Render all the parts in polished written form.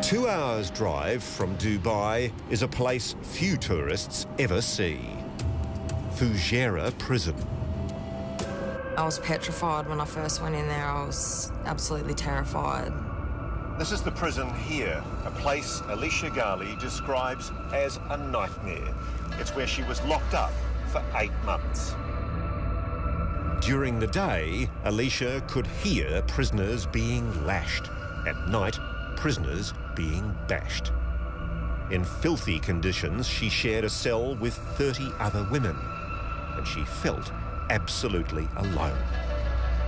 2 hours' drive from Dubai is a place few tourists ever see. Fujairah Prison. I was petrified when I first went in there. I was absolutely terrified. This is the prison here, a place Alicia Gali describes as a nightmare. It's where she was locked up for 8 months. During the day, Alicia could hear prisoners being lashed. At night, prisoners being bashed. In filthy conditions, she shared a cell with 30 other women, and she felt absolutely alone.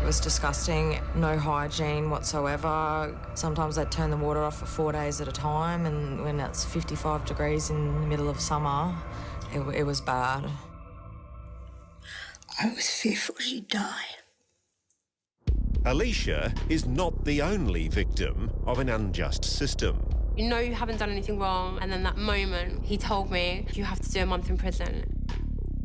It was disgusting, no hygiene whatsoever. Sometimes they'd turn the water off for 4 days at a time, and when it's 55 degrees in the middle of summer, it was bad. I was fearful she'd die. Alicia is not the only victim of an unjust system. You know you haven't done anything wrong, and then that moment he told me, you have to do a month in prison.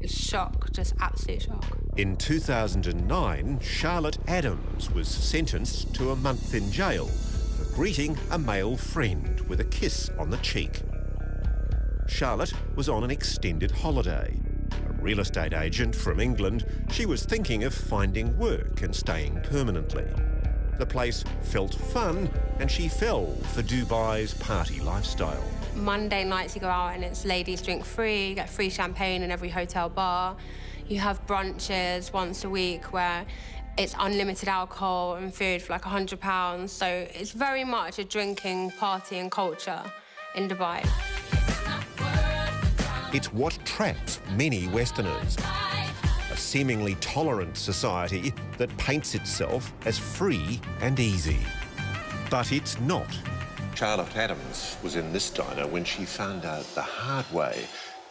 It's shock, just absolute shock. In 2009, Charlotte Adams was sentenced to a month in jail for greeting a male friend with a kiss on the cheek. Charlotte was on an extended holiday. A real estate agent from England, she was thinking of finding work and staying permanently. The place felt fun, and she fell for Dubai's party lifestyle. Monday nights you go out and it's ladies drink free, you get free champagne in every hotel bar. You have brunches once a week where it's unlimited alcohol and food for like £100. So it's very much a drinking, partying culture in Dubai. It's what traps many Westerners. A seemingly tolerant society that paints itself as free and easy. But it's not. Charlotte Adams was in this diner when she found out the hard way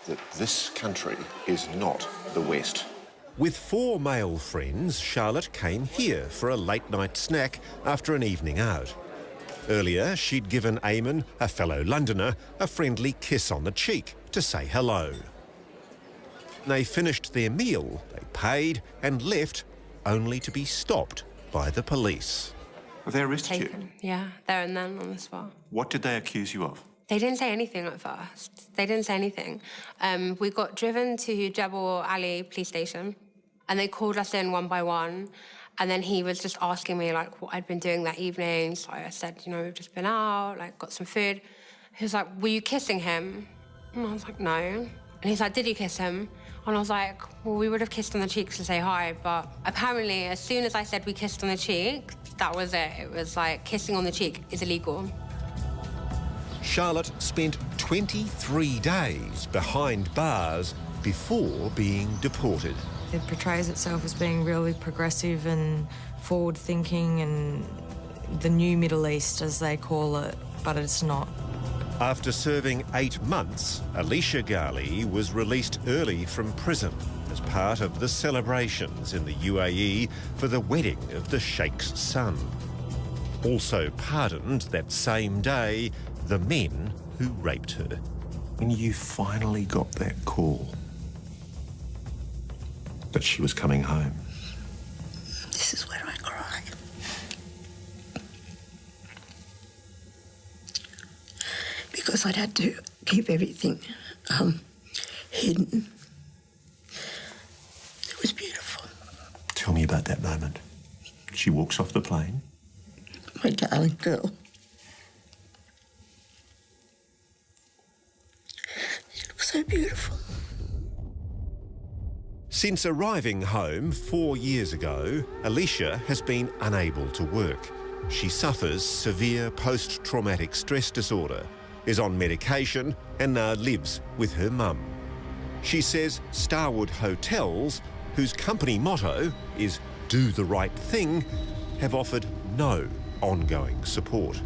that this country is not the West. With 4 male friends, Charlotte came here for a late-night snack after an evening out. Earlier, she'd given Eamon, a fellow Londoner, a friendly kiss on the cheek to say hello. They finished their meal, they paid and left, only to be stopped by the police. Have they arrested you? Yeah, there and then on the spot. What did they accuse you of? They didn't say anything at first. They didn't say anything. We got driven to Dubai Ali police station, and they called us in one by one. And then he was just asking me, like, what I'd been doing that evening. So I said, you know, we've just been out, like, got some food. He was like, were you kissing him? And I was like, no. And he's like, did you kiss him? And I was like, well, we would have kissed on the cheeks to say hi. But apparently, as soon as I said we kissed on the cheek, that was it. It was like, kissing on the cheek is illegal. Charlotte spent 23 days behind bars before being deported. It portrays itself as being really progressive and forward-thinking and the new Middle East, as they call it, but it's not. After serving 8 months, Alicia Gali was released early from prison as part of the celebrations in the UAE for the wedding of the Sheikh's son. Also pardoned that same day the men who raped her. When you finally got that call that she was coming home, This is where I cry. Because I'd had to keep everything hidden. It was beautiful. tell me about that moment. She walks off the plane. My darling girl. She looks so beautiful. Since arriving home 4 years ago, Alicia has been unable to work. She suffers severe post-traumatic stress disorder, is on medication and now lives with her mum. She says Starwood Hotels, whose company motto is "Do the right thing," have offered no ongoing support.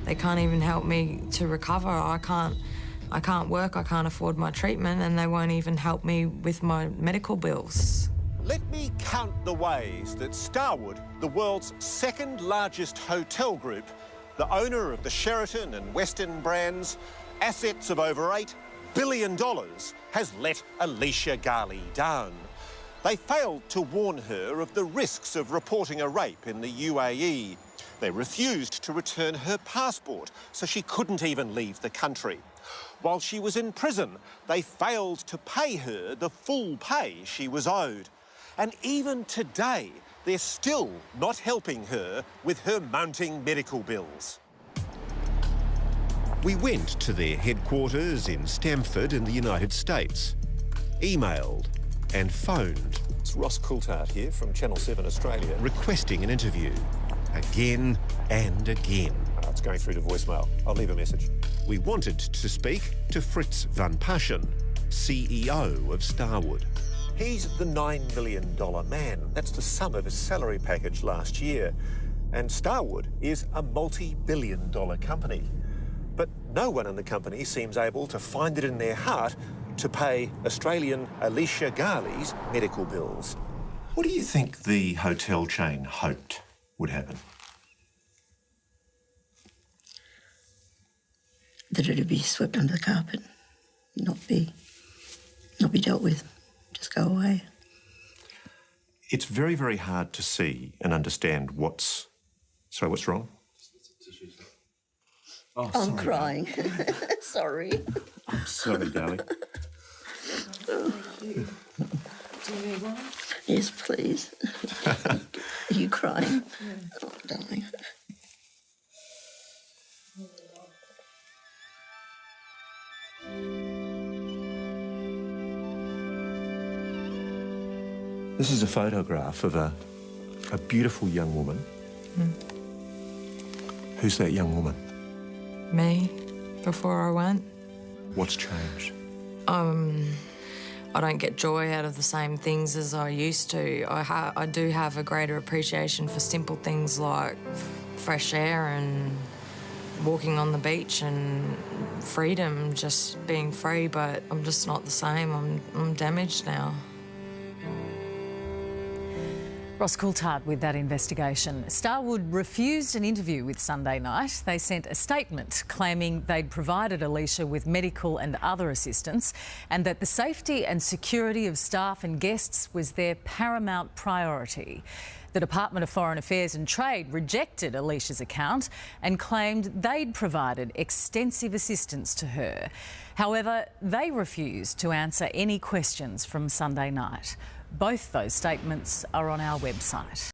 They can't even help me to recover. I can't work, I can't afford my treatment, and they won't even help me with my medical bills. Let me count the ways that Starwood, the world's second largest hotel group, the owner of the Sheraton and Westin brands, assets of over $8 billion, has let Alicia Gali down. They failed to warn her of the risks of reporting a rape in the UAE. They refused to return her passport, so she couldn't even leave the country. While she was in prison, they failed to pay her the full pay she was owed. And even today, they're still not helping her with her mounting medical bills. We went to their headquarters in Stamford in the United States, emailed and phoned. It's Ross Coulthard here from Channel 7 Australia, requesting an interview again and again. It's going through to voicemail. I'll leave a message. We wanted to speak to Fritz van Paschen, CEO of Starwood. He's the $9 million man. That's the sum of his salary package last year. And Starwood is a multi-billion-dollar company. But no one in the company seems able to find it in their heart to pay Australian Alicia Gali's medical bills. What do you think the hotel chain hoped would happen? That it would be swept under the carpet, not be dealt with, just go away. It's very, very hard to see and understand what's... Sorry, what's wrong? Oh, I'm crying. Sorry. I'm sorry, darling. Do you need one? Yes, please. Are you crying? Oh, darling. This is a photograph of a beautiful young woman. Who's that young woman? Me, before I went. What's changed? I don't get joy out of the same things as I used to. I do have a greater appreciation for simple things like fresh air and walking on the beach and freedom, just being free, but I'm just not the same. I'm damaged now. Ross Coulthard with that investigation. Starwood refused an interview with Sunday Night. They sent a statement claiming they'd provided Alicia with medical and other assistance and that the safety and security of staff and guests was their paramount priority. The Department of Foreign Affairs and Trade rejected Alicia's account and claimed they'd provided extensive assistance to her. However, they refused to answer any questions from Sunday Night. Both those statements are on our website.